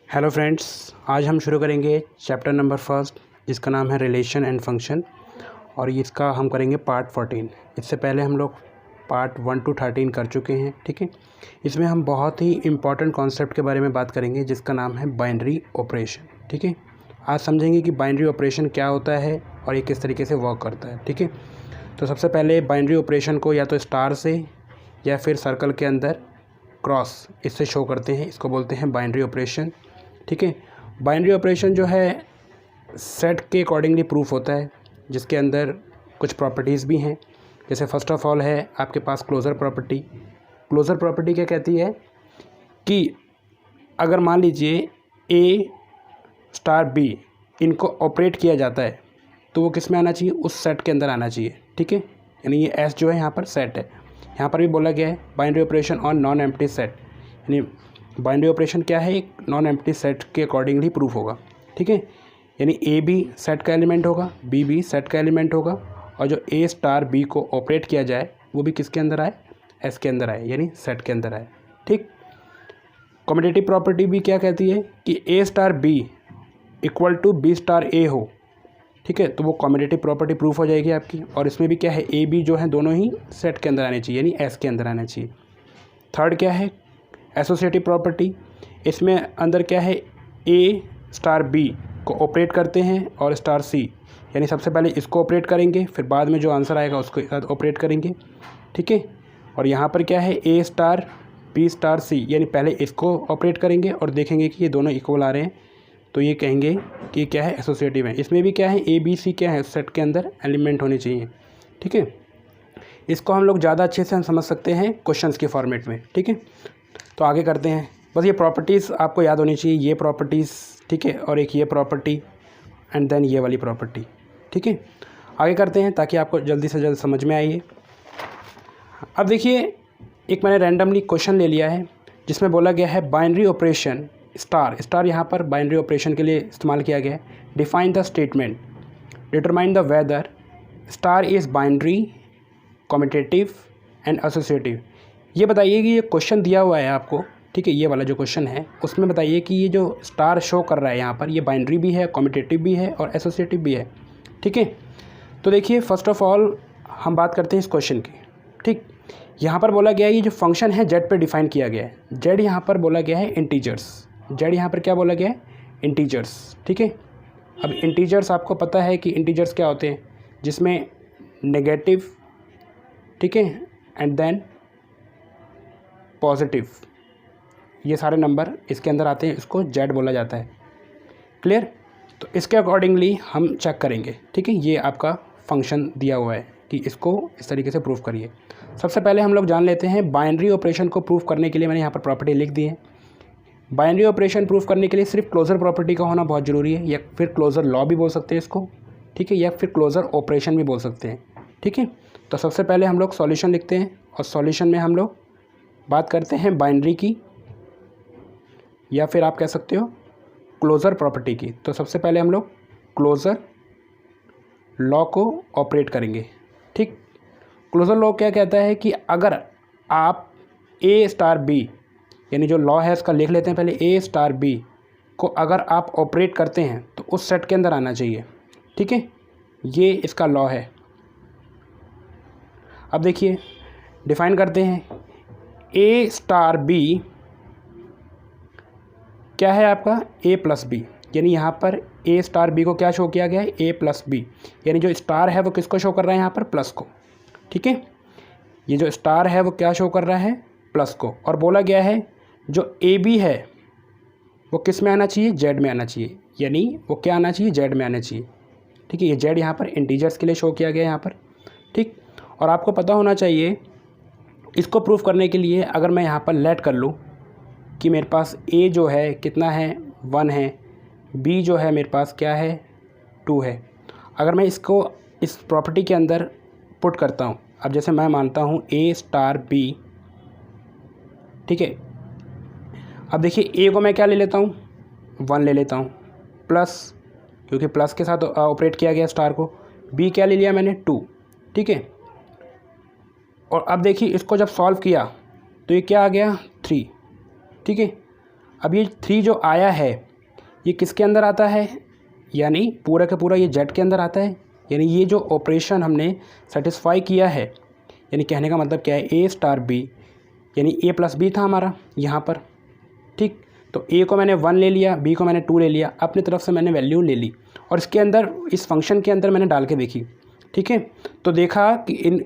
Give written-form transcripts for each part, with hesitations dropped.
Hello friends, आज हम शुरू करेंगे चैप्टर नंबर फर्स्ट जिसका नाम है रिलेशन एंड फंक्शन और इसका हम करेंगे पार्ट 14। इससे पहले हम लोग पार्ट 1 to 13 कर चुके हैं। ठीक है, इसमें हम बहुत ही इम्पॉर्टेंट कॉन्सेप्ट के बारे में बात करेंगे जिसका नाम है बाइनरी ऑपरेशन। ठीक है, आज समझेंगे कि बाइनरी ऑपरेशन क्या होता है और ये किस तरीके से वर्क करता है। ठीक है, तो सबसे पहले बाइनरी ऑपरेशन को या तो स्टार से या फिर सर्कल के अंदर क्रॉस इससे शो करते हैं, इसको बोलते हैं बाइनरी ऑपरेशन। ठीक है, बाइनरी ऑपरेशन जो है सेट के अकॉर्डिंगली प्रूफ होता है जिसके अंदर कुछ प्रॉपर्टीज़ भी हैं। जैसे फर्स्ट ऑफ ऑल है आपके पास क्लोज़र प्रॉपर्टी। क्लोज़र प्रॉपर्टी क्या कहती है कि अगर मान लीजिए ए स्टार बी इनको ऑपरेट किया जाता है तो वो किस में आना चाहिए, उस सेट के अंदर आना चाहिए। ठीक है, यानी ये एस जो है यहाँ पर सेट है। यहाँ पर भी बोला गया है binary operation on non empty set, यानी बाइनरी ऑपरेशन क्या है, एक नॉन एम्प्टी सेट के अकॉर्डिंगली प्रूफ होगा। ठीक है, यानी ए भी सेट का एलिमेंट होगा, बी भी सेट का एलिमेंट होगा और जो ए स्टार बी को ऑपरेट किया जाए वो भी किसके अंदर आए, एस के अंदर आए, यानी सेट के अंदर आए। ठीक, कम्यूटेटिव प्रॉपर्टी भी क्या कहती है कि A star B equal to B star A हो। ठीक है, तो वो कम्यूटेटिव प्रॉपर्टी प्रूफ हो जाएगी आपकी। और इसमें भी क्या है, ए बी जो है दोनों ही सेट के अंदर आने चाहिए, यानी एस के अंदर आना चाहिए। थर्ड क्या है, एसोसिएटिव प्रॉपर्टी। इसमें अंदर क्या है, ए स्टार बी को ऑपरेट करते हैं और स्टार सी, यानी सबसे पहले इसको ऑपरेट करेंगे फिर बाद में जो आंसर आएगा उसके साथ ऑपरेट करेंगे। ठीक है, और यहाँ पर क्या है, ए स्टार बी स्टार सी, यानी पहले इसको ऑपरेट करेंगे और देखेंगे कि ये दोनों इक्वल आ रहे हैं तो ये कहेंगे कि क्या है, एसोसिएटिव है। इसमें भी क्या है, ए बी सी क्या है, सेट के अंदर एलिमेंट होने चाहिए। ठीक है, इसको हम लोग ज़्यादा अच्छे से हम समझ सकते हैं क्वेश्चंस के फॉर्मेट में। ठीक है, तो आगे करते हैं। बस ये प्रॉपर्टीज़ आपको याद होनी चाहिए, ये प्रॉपर्टीज़। ठीक है, और एक ये प्रॉपर्टी एंड देन ये वाली प्रॉपर्टी। ठीक है, आगे करते हैं ताकि आपको जल्दी से जल्द समझ में आइए। अब देखिए, एक मैंने रैंडमली क्वेश्चन ले लिया है जिसमें बोला गया है बाइनरी ऑपरेशन स्टार। स्टार यहाँ पर बाइनरी ऑपरेशन के लिए इस्तेमाल किया गया है। Define the statement, determine the whether star is binary, commutative and associative. ये बताइए कि ये क्वेश्चन दिया हुआ है आपको। ठीक है, ये वाला जो क्वेश्चन है उसमें बताइए कि ये जो स्टार शो कर रहा है यहाँ पर, ये बाइनरी भी है, कम्यूटेटिव भी है और एसोसिएटिव भी है। ठीक है, तो देखिए फर्स्ट ऑफ ऑल हम बात करते हैं इस क्वेश्चन की। ठीक, यहाँ पर बोला गया है ये जो फंक्शन है जेड पे डिफाइन किया गया है। जेड यहाँ पर बोला गया है इंटीजर्स। जेड यहाँ पर क्या बोला गया है, इंटीजर्स। ठीक है, अब इंटीजर्स आपको पता है कि इंटीजर्स क्या होते हैं, जिसमें नेगेटिव, ठीक है, एंड देन पॉजिटिव, ये सारे नंबर इसके अंदर आते हैं, इसको जेड बोला जाता है। क्लियर, तो इसके अकॉर्डिंगली हम चेक करेंगे। ठीक है, ये आपका फंक्शन दिया हुआ है कि इसको इस तरीके से प्रूफ करिए। सबसे पहले हम लोग जान लेते हैं बाइनरी ऑपरेशन को प्रूफ करने के लिए मैंने यहाँ पर प्रॉपर्टी लिख दी है। बाइनरी ऑपरेशन प्रूफ करने के लिए सिर्फ क्लोजर प्रॉपर्टी का होना बहुत ज़रूरी है, या फिर क्लोजर लॉ भी बोल सकते हैं इसको। ठीक है, या फिर क्लोजर ऑपरेशन भी बोल सकते हैं। ठीक है, तो सबसे पहले हम लोग सॉल्यूशन लिखते हैं और सॉल्यूशन में हम लोग बात करते हैं बाइनरी की, या फिर आप कह सकते हो क्लोज़र प्रॉपर्टी की। तो सबसे पहले हम लोग क्लोज़र लॉ को ऑपरेट करेंगे। ठीक, क्लोज़र लॉ क्या कहता है कि अगर आप ए स्टार बी, यानी जो लॉ है इसका लिख लेते हैं पहले, ए स्टार बी को अगर आप ऑपरेट करते हैं तो उस सेट के अंदर आना चाहिए। ठीक है, ये इसका लॉ है। अब देखिए डिफाइन करते हैं, ए स्टार बी क्या है आपका, ए प्लस बी, यानी यहाँ पर ए स्टार बी को क्या शो किया गया है, ए प्लस बी, यानी जो स्टार है वो किसको शो कर रहा है यहाँ पर, प्लस को। ठीक है, ये जो स्टार है वो क्या शो कर रहा है, प्लस को। और बोला गया है जो ए बी है वो किस में आना चाहिए, जेड में आना चाहिए, यानी वो क्या आना चाहिए, जेड में आना चाहिए। ठीक है, ये जेड यहाँ पर इंटीजर्स के लिए शो किया गया है यहाँ पर। ठीक, और आपको पता होना चाहिए इसको प्रूफ करने के लिए, अगर मैं यहाँ पर लेट कर लूँ कि मेरे पास ए जो है कितना है, 1 है, बी जो है मेरे पास क्या है, 2 है। अगर मैं इसको इस प्रॉपर्टी के अंदर पुट करता हूँ, अब जैसे मैं मानता हूँ ए स्टार बी। ठीक है, अब देखिए ए को मैं क्या ले लेता हूँ, 1 ले लेता हूँ, प्लस, क्योंकि प्लस के साथ ऑपरेट किया गया स्टार को। बी क्या ले लिया मैंने, 2। ठीक है, और अब देखिए इसको जब सॉल्व किया तो ये क्या आ गया, 3। ठीक है, अब ये 3 जो आया है ये किसके अंदर आता है, यानी पूरा का पूरा ये जेड के अंदर आता है। यानी ये जो ऑपरेशन हमने सेटिस्फाई किया है, यानी कहने का मतलब क्या है, ए स्टार बी, यानी ए प्लस बी था हमारा यहाँ पर, ठीक। तो ए को मैंने 1 ले लिया, बी को मैंने 2 ले लिया, अपनी तरफ से मैंने वैल्यू ले ली और इसके अंदर इस फंक्शन के अंदर मैंने डाल के देखी, ठीक है। तो देखा कि इन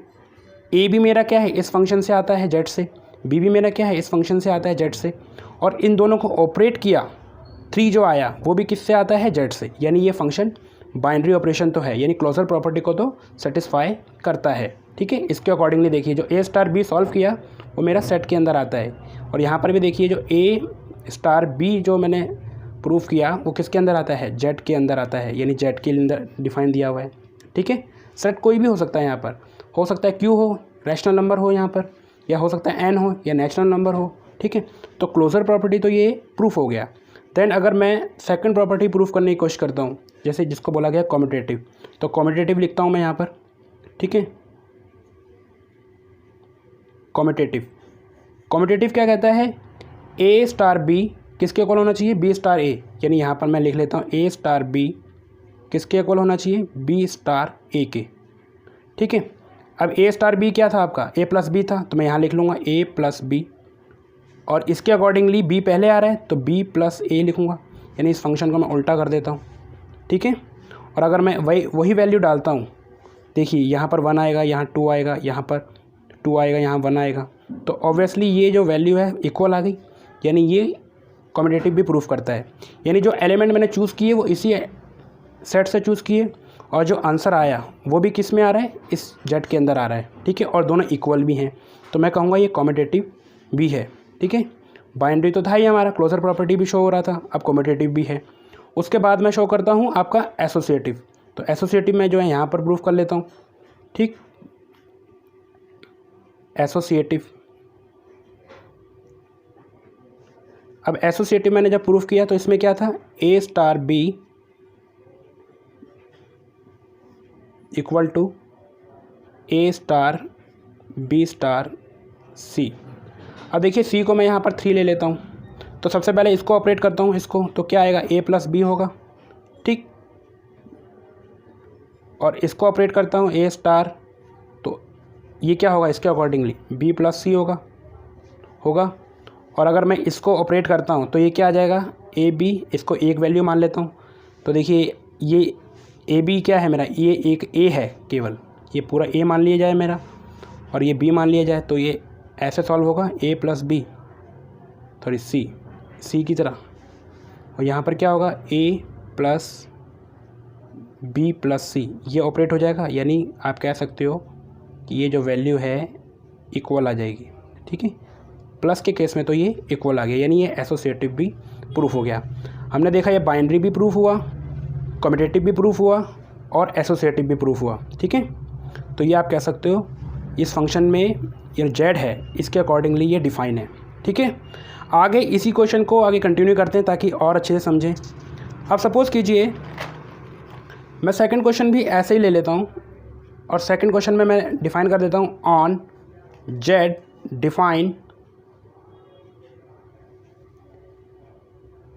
ए भी मेरा क्या है, इस फंक्शन से आता है जेड से, बी भी मेरा क्या है, इस फंक्शन से आता है जेड से, और इन दोनों को ऑपरेट किया, 3 जो आया वो भी किससे आता है, जेड से। यानी ये फंक्शन बाइनरी ऑपरेशन तो है, यानी क्लोजर प्रॉपर्टी को तो सेटिस्फाई करता है, ठीक है। इसके अकॉर्डिंगली देखिए जो ए स्टार बी सॉल्व किया वो मेरा सेट के अंदर आता है, और यहाँ पर भी देखिए जो ए स्टार बी जो मैंने प्रूफ किया वो किसके अंदर आता है, जेड के अंदर आता है, यानी जेड के अंदर डिफाइन दिया हुआ है, ठीक है। सेट कोई भी हो सकता है, यहाँ पर हो सकता है क्यू हो, रैशनल नंबर हो यहाँ पर, या हो सकता है एन हो या नेचुरल नंबर हो, ठीक है। तो क्लोजर प्रॉपर्टी तो ये प्रूफ हो गया। देन अगर मैं सेकंड प्रॉपर्टी प्रूफ करने की कोशिश करता हूँ, जैसे जिसको बोला गया कॉम्यूटेटिव, तो कॉम्यूटेटिव लिखता हूँ मैं यहाँ पर, ठीक है। कॉम्यूटेटिव क्या कहता है, ए स्टार बी किसके इक्वल होना चाहिए, बी स्टार ए, यानी यहाँ पर मैं लिख लेता हूँ ए स्टार बी किसके इक्वल होना चाहिए, बी स्टार ए के, ठीक है। अब ए स्टार बी क्या था आपका, ए प्लस बी था, तो मैं यहाँ लिख लूँगा ए प्लस बी, और इसके अकॉर्डिंगली बी पहले आ रहा है तो बी प्लस ए लिखूँगा, यानी इस फंक्शन को मैं उल्टा कर देता हूँ, ठीक है। और अगर मैं वही वैल्यू डालता हूँ, देखिए यहाँ पर 1 आएगा, यहाँ 2 आएगा, यहाँ पर 2 आएगा, यहाँ 1 आएगा, तो ऑब्वियसली ये जो वैल्यू है इक्वल आ गई, यानी ये कॉम्यूटेटिव भी प्रूफ करता है। यानी जो एलिमेंट मैंने चूज़ किए वो इसी सेट से चूज़ किए, और जो आंसर आया वो भी किस में आ रहा है, इस जेड के अंदर आ रहा है, ठीक है, और दोनों इक्वल भी हैं, तो मैं कहूँगा ये कॉम्यूटेटिव भी है, ठीक है। बाइनरी तो था ही हमारा, क्लोजर प्रॉपर्टी भी शो हो रहा था, अब कॉम्यूटेटिव भी है। उसके बाद मैं शो करता हूँ आपका एसोसिएटिव, तो एसोसिएटिव मैं जो है यहाँ पर प्रूफ कर लेता हूँ, ठीक। एसोसिएटिव, अब एसोसिएटिव मैंने जब प्रूफ किया तो इसमें क्या था, A star B equal to A star B star C. अब देखिए सी को मैं यहाँ पर 3 ले लेता हूँ, तो सबसे पहले इसको ऑपरेट करता हूँ, इसको तो क्या आएगा, ए प्लस बी होगा, ठीक। और इसको ऑपरेट करता हूँ ए स्टार, तो ये क्या होगा, इसके अकॉर्डिंगली बी प्लस सी होगा। और अगर मैं इसको ऑपरेट करता हूँ तो ये क्या आ जाएगा, ए बी, इसको एक वैल्यू मान लेता हूँ, तो देखिए ये ए बी क्या है मेरा, ये एक ए है केवल, ये पूरा ए मान लिया जाए मेरा, और ये बी मान लिया जाए, तो ये ऐसे सॉल्व होगा ए प्लस बी, सॉरी सी की तरह, और यहाँ पर क्या होगा, ए प्लस बी प्लस सी, ये ऑपरेट हो जाएगा, यानी आप कह सकते हो कि ये जो वैल्यू है इक्वल आ जाएगी, ठीक है। प्लस के केस में तो ये इक्वल आ गया, यानी ये एसोसिएटिव भी प्रूफ हो गया। हमने देखा ये बाइनरी भी प्रूफ हुआ, कम्यूटेटिव भी प्रूफ हुआ, और एसोसिएटिव भी प्रूफ हुआ, ठीक है। तो ये आप कह सकते हो इस फंक्शन में ये जेड है, इसके अकॉर्डिंगली ये डिफाइन है, ठीक है। आगे इसी क्वेश्चन को आगे कंटिन्यू करते हैं ताकि और अच्छे से समझें। अब सपोज़ कीजिए मैं सेकंड क्वेश्चन भी ऐसे ही ले लेता हूँ, और सेकंड क्वेश्चन में मैं डिफ़ाइन कर देता हूँ on Z define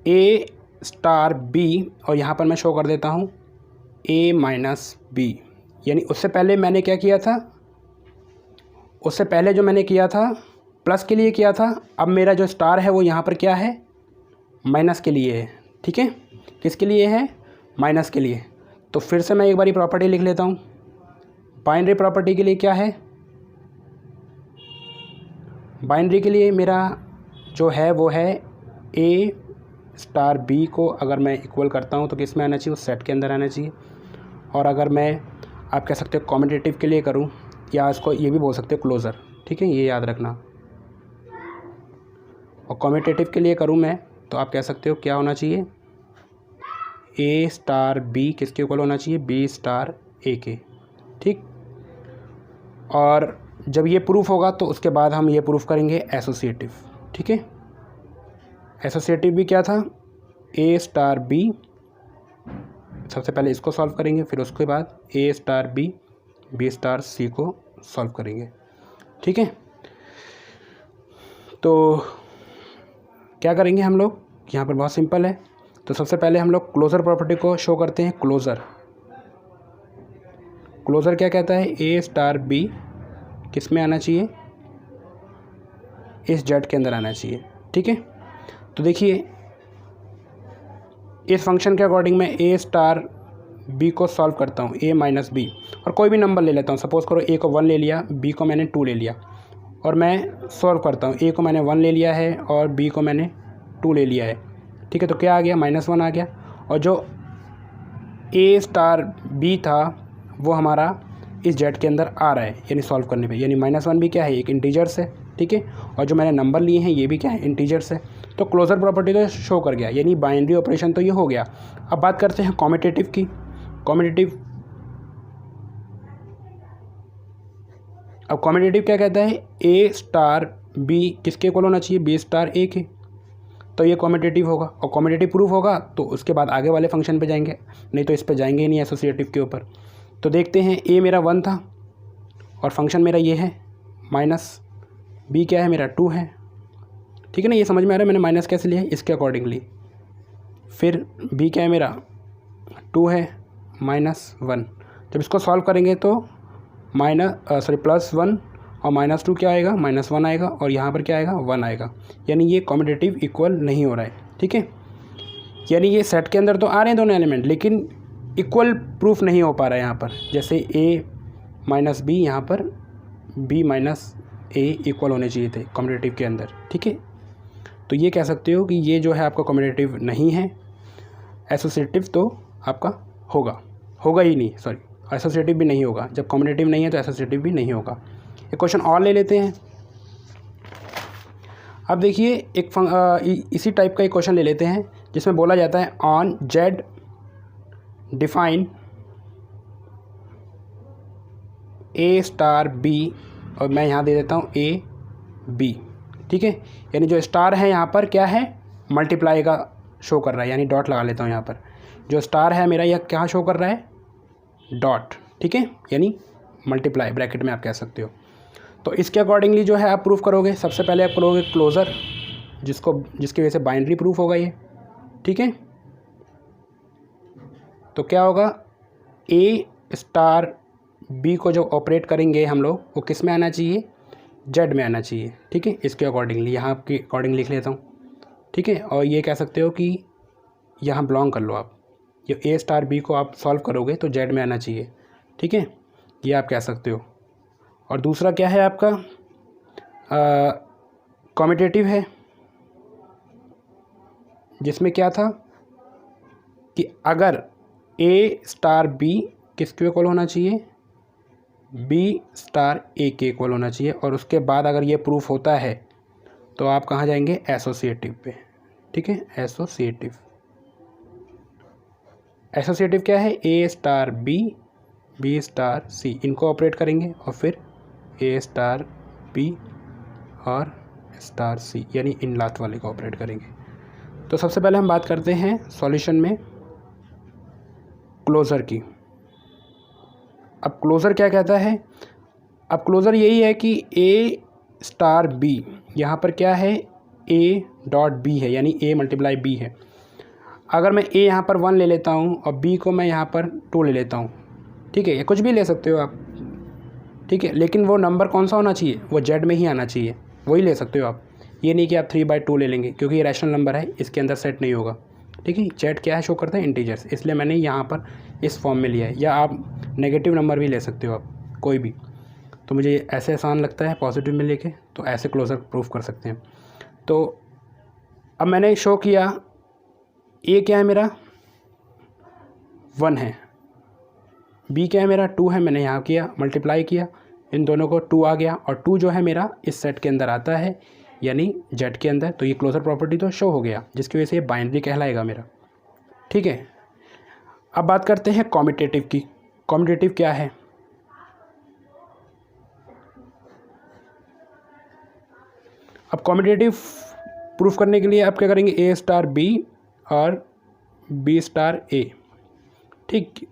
a star b, और यहाँ पर मैं शो कर देता हूँ ए माइनस बी। यानी उससे पहले मैंने क्या किया था, उससे पहले जो मैंने किया था प्लस के लिए किया था, अब मेरा जो स्टार है वो यहाँ पर क्या है, माइनस के लिए है, ठीक है। किसके लिए है, माइनस के लिए। तो फिर से मैं एक बारी प्रॉपर्टी लिख लेता हूँ। बाइनरी प्रॉपर्टी के लिए क्या है, बाइनरी के लिए मेरा जो है वो है ए स्टार बी को अगर मैं इक्वल करता हूँ तो किस में आना चाहिए, उस सेट के अंदर आना चाहिए। और अगर मैं आप कह सकते हो कॉम्यूटेटिव के लिए करूँ, या इसको ये भी बोल सकते हो क्लोज़र, ठीक है, ये याद रखना। और कॉम्यूटेटिव के लिए करूँ मैं तो आप कह सकते हो क्या होना चाहिए, ए स्टार बी किसके इक्वल होना चाहिए, बी स्टार ए के, ठीक। और जब ये प्रूफ होगा तो उसके बाद हम ये प्रूफ करेंगे एसोसिएटिव, ठीक है। एसोसिएटिव भी क्या था, ए स्टार बी, सबसे पहले इसको सॉल्व करेंगे, फिर उसके बाद ए स्टार बी बी स्टार सी को सॉल्व करेंगे, ठीक है। तो क्या करेंगे हम लोग, यहाँ पर बहुत सिंपल है। तो सबसे पहले हम लोग क्लोज़र प्रॉपर्टी को शो करते हैं। क्लोज़र क्या कहता है, ए स्टार बी किस में आना चाहिए, इस जेड के अंदर आना चाहिए। ठीक है, तो देखिए इस फंक्शन के अकॉर्डिंग मैं ए स्टार बी को सॉल्व करता हूँ, ए माइनस बी, और कोई भी नंबर ले लेता हूँ। सपोज़ करो ए को 1 ले लिया, बी को मैंने 2 ले लिया, और मैं सॉल्व करता हूँ। ए को मैंने 1 ले लिया है और बी को मैंने 2 ले लिया है। ठीक है, तो क्या आ गया, -1 आ गया। और जो ए स्टार बी था वो हमारा इस जेड के अंदर आ रहा है, यानी सॉल्व करने पे, यानी -1 भी क्या है, एक इंटीजर्स है। ठीक है, और जो मैंने नंबर लिए हैं ये भी क्या है, इंटीजर्स है। तो क्लोज़र प्रॉपर्टी तो शो कर गया, यानी बाइनरी ऑपरेशन तो ये हो गया। अब बात करते हैं कॉम्यूटेटिव की। कॉम्यूटेटिव क्या कहता है, ए स्टार बी किसके इक्वल होना चाहिए, बी स्टार ए के। तो ये कॉम्यूटेटिव होगा, और कॉम्यूटेटिव प्रूफ होगा तो उसके बाद आगे वाले फंक्शन पे जाएंगे, नहीं तो इस पे जाएंगे ही नहीं, एसोसिएटिव के ऊपर। तो देखते हैं, ए मेरा 1 था और फंक्शन मेरा ये है, माइनस बी क्या है मेरा 2 है। ठीक है ना, ये समझ में आ रहा है मैंने माइनस कैसे लिया है, इसके अकॉर्डिंगली। फिर बी क्या है मेरा 2 है, -1। जब इसको सॉल्व करेंगे तो +1 और -2 क्या आएगा, -1 आएगा, और यहाँ पर क्या आएगा, 1 आएगा। यानी ये कॉम्यूटेटिव इक्वल नहीं हो रहा है। ठीक है, यानी ये सेट के अंदर तो आ रहे हैं दोनों एलिमेंट, लेकिन इक्वल प्रूफ नहीं हो पा रहा है यहाँ पर। जैसे a माइनस बी, यहाँ पर b माइनस ए इक्वल होने चाहिए थे कॉम्यूटेटिव के अंदर। ठीक है, तो ये कह सकते हो कि ये जो है आपका कॉम्यूटेटिव नहीं है, एसोसिएटिव तो आपका होगा ही नहीं, सॉरी, एसोसिएटिव भी नहीं होगा। जब कॉम्यूटेटिव नहीं है तो एसोसिएटिव भी नहीं होगा। एक क्वेश्चन और ले लेते हैं। अब देखिए इसी टाइप का एक क्वेश्चन ले लेते हैं जिसमें बोला जाता है on Z define a star b, और मैं यहाँ दे देता हूँ ए बी। ठीक है, यानी जो स्टार है यहाँ पर क्या है, मल्टीप्लाई का शो कर रहा है, यानी डॉट लगा लेता हूँ यहाँ पर। जो स्टार है मेरा यह क्या शो कर रहा है, डॉट। ठीक है, यानी मल्टीप्लाई ब्रैकेट में आप कह सकते हो। तो इसके अकॉर्डिंगली जो है आप प्रूफ करोगे। सबसे पहले आप करोगे क्लोज़र, जिसकी वजह से बाइनरी प्रूफ होगा ये। ठीक है, तो क्या होगा, ए स्टार बी को जो ऑपरेट करेंगे हम लोग वो किस में आना चाहिए, जेड में आना चाहिए। ठीक है, इसके अकॉर्डिंगली यहाँ आपके अकॉर्डिंग लिख लेता हूँ। ठीक है, और ये कह सकते हो कि यहाँ बिलोंग कर लो आप, ये ए स्टार बी को आप सॉल्व करोगे तो जेड में आना चाहिए। ठीक है, ये आप कह सकते हो। और दूसरा क्या है आपका, कॉम्यूटेटिव है, जिसमें क्या था कि अगर ए स्टार बी किसके इक्वल होना चाहिए, बी स्टार ए के इक्वल होना चाहिए, और उसके बाद अगर ये प्रूफ होता है तो आप कहाँ जाएंगे, एसोसिएटिव पे। ठीक है, एसोसिएटिव क्या है, ए स्टार बी, बी स्टार सी, इनको ऑपरेट करेंगे, और फिर ए स्टार बी और स्टार सी, यानी इन लास्ट वाले को ऑपरेट करेंगे। तो सबसे पहले हम बात करते हैं सॉल्यूशन में क्लोज़र की। अब क्लोज़र क्या कहता है, अब क्लोज़र यही है कि ए स्टार बी, यहाँ पर क्या है, ए डॉट बी है, यानी ए मल्टीप्लाई बी है। अगर मैं ए यहाँ पर 1 ले लेता हूँ और बी को मैं यहाँ पर 2 ले लेता हूँ, ठीक है, या कुछ भी ले सकते हो आप। ठीक है, लेकिन वो नंबर कौन सा होना चाहिए, वो जेड में ही आना चाहिए, वही ले सकते हो आप। ये नहीं कि आप 3/2 ले लेंगे, क्योंकि ये रैशनल नंबर है, इसके अंदर सेट नहीं होगा। ठीक है, जेड क्या है, शो करता है इंटीजर्स, इसलिए मैंने यहाँ पर इस फॉर्म में लिया है। या आप नेगेटिव नंबर भी ले सकते हो, आप कोई भी। तो मुझे ऐसे आसान लगता है पॉजिटिव में लेके, तो ऐसे क्लोज़र प्रूफ कर सकते हैं। तो अब मैंने शो किया ए क्या है मेरा 1 है, बी क्या है मेरा 2 है, मैंने यहाँ किया मल्टीप्लाई किया, इन दोनों को 2 आ गया, और 2 जो है मेरा इस सेट के अंदर आता है, यानी जेड के अंदर। तो ये क्लोज़र प्रॉपर्टी तो शो हो गया, जिसकी वजह से ये बाइनरी कहलाएगा मेरा। ठीक है, अब बात करते हैं कॉम्यूटेटिव की। कॉम्यूटेटिव क्या है, अब कॉम्यूटेटिव प्रूफ करने के लिए आप क्या करेंगे, ए स्टार बी और बी स्टार ए। ठीक,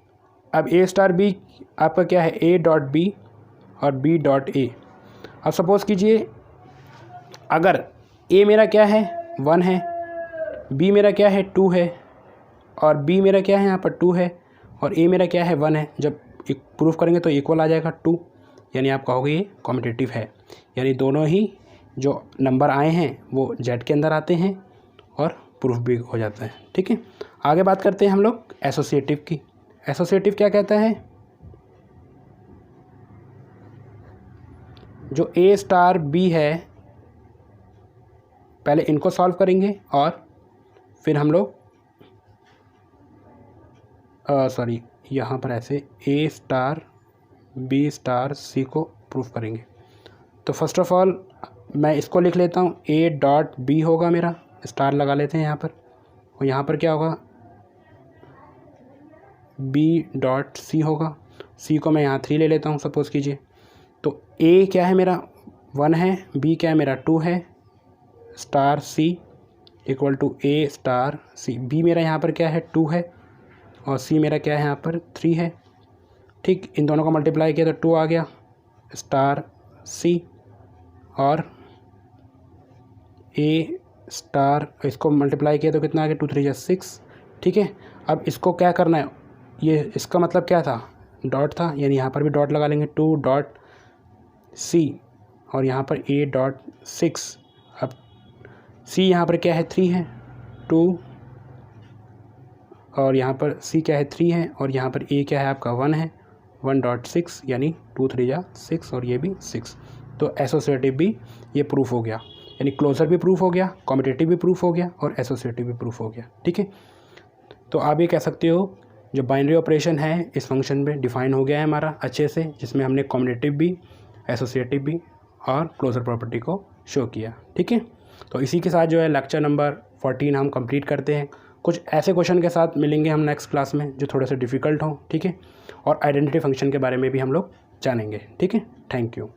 अब ए स्टार बी आपका क्या है, ए डॉट बी और बी डॉट ए। अब सपोज़ कीजिए अगर ए मेरा क्या है 1 है, बी मेरा क्या है 2 है, और बी मेरा क्या है यहाँ पर 2 है, और ए मेरा क्या है 1 है। जब एक प्रूफ करेंगे तो इक्वल आ जाएगा 2, यानी आप कहोगे ये कॉम्पिटिटिव है। यानी दोनों ही जो नंबर आए हैं वो जेड के अंदर आते हैं और प्रूफ भी हो जाता है। ठीक है, आगे बात करते हैं हम लोग एसोसिएटिव की। एसोसिएटिव क्या कहता है, जो ए स्टार बी है, पहले इनको सॉल्व करेंगे और फिर हम लोग सॉरी यहाँ पर ऐसे ए स्टार बी स्टार सी को प्रूफ करेंगे। तो फर्स्ट ऑफ ऑल मैं इसको लिख लेता हूँ, ए डॉट बी होगा मेरा, स्टार लगा लेते हैं यहाँ पर, और यहाँ पर क्या होगा बी डॉट सी होगा। सी को मैं यहाँ 3 ले लेता हूँ सपोज़ कीजिए। तो ए क्या है मेरा 1 है, बी क्या है मेरा 2 है, star c equal to A star c. B मेरा यहाँ पर क्या है 2 है, और सी मेरा क्या है यहाँ पर 3 है। ठीक, इन दोनों को मल्टीप्लाई किया तो 2 आ गया स्टार सी, और ए स्टार इसको मल्टीप्लाई किया तो कितना आ गया 2 3 6। ठीक है, अब इसको क्या करना है, ये इसका मतलब क्या था, डॉट था, यानी यहाँ पर भी डॉट लगा लेंगे 2 डॉट सी, और यहाँ पर ए डॉट 6। अब सी यहाँ पर क्या है 3 है, 2, और यहाँ पर सी क्या है 3 है, और यहाँ पर ए क्या है आपका 1 है, 1 डॉट 6 यानी 2 3 6, और ये भी 6। तो एसोसिएटिव भी ये प्रूफ हो गया, यानी क्लोजर भी प्रूफ हो गया, कॉम्पिटिटिव भी प्रूफ हो गया, और एसोसिएटिव भी प्रूफ हो गया। ठीक है, तो आप ये कह सकते हो जो बाइनरी ऑपरेशन है इस फंक्शन में डिफाइन हो गया है हमारा अच्छे से, जिसमें हमने कॉम्पिटिटिव भी, एसोसिएटिव भी और क्लोजर प्रॉपर्टी को शो किया। ठीक है, तो इसी के साथ जो है लेक्चर नंबर 14 हम कंप्लीट करते हैं। कुछ ऐसे क्वेश्चन के साथ मिलेंगे हम नेक्स्ट क्लास में जो थोड़े से डिफ़िकल्ट हों। ठीक है, और आइडेंटिटी फंक्शन के बारे में भी हम लोग जानेंगे। ठीक है, थैंक यू।